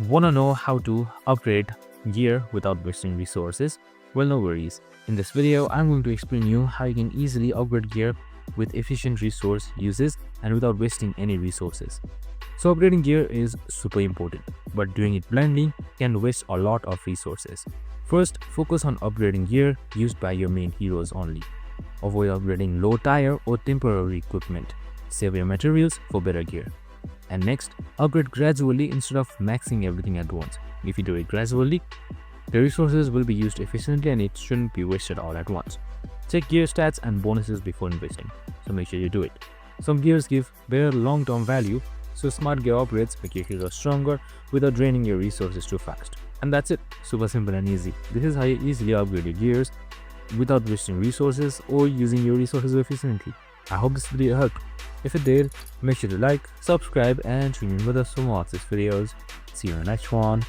Wanna know how to upgrade gear without wasting resources? Well, no worries. In this video, I'm going to explain you how you can easily upgrade gear with efficient resource uses and without wasting any resources. So upgrading gear is super important, but doing it blindly can waste a lot of resources. First, focus on upgrading gear used by your main heroes only. Avoid upgrading low tier or temporary equipment. Save your materials for better gear. And next, upgrade gradually instead of maxing everything at once. If you do it gradually, the resources will be used efficiently and it shouldn't be wasted all at once. Check gear stats and bonuses before investing, so make sure you do it. Some gears give better long-term value, so smart gear upgrades make your hero stronger without draining your resources too fast. And that's it, super simple and easy. This is how you easily upgrade your gears without wasting resources or using your resources efficiently. I hope this video helped. If it did, make sure to like, subscribe and tune in with us for more of these videos. See you in the next one.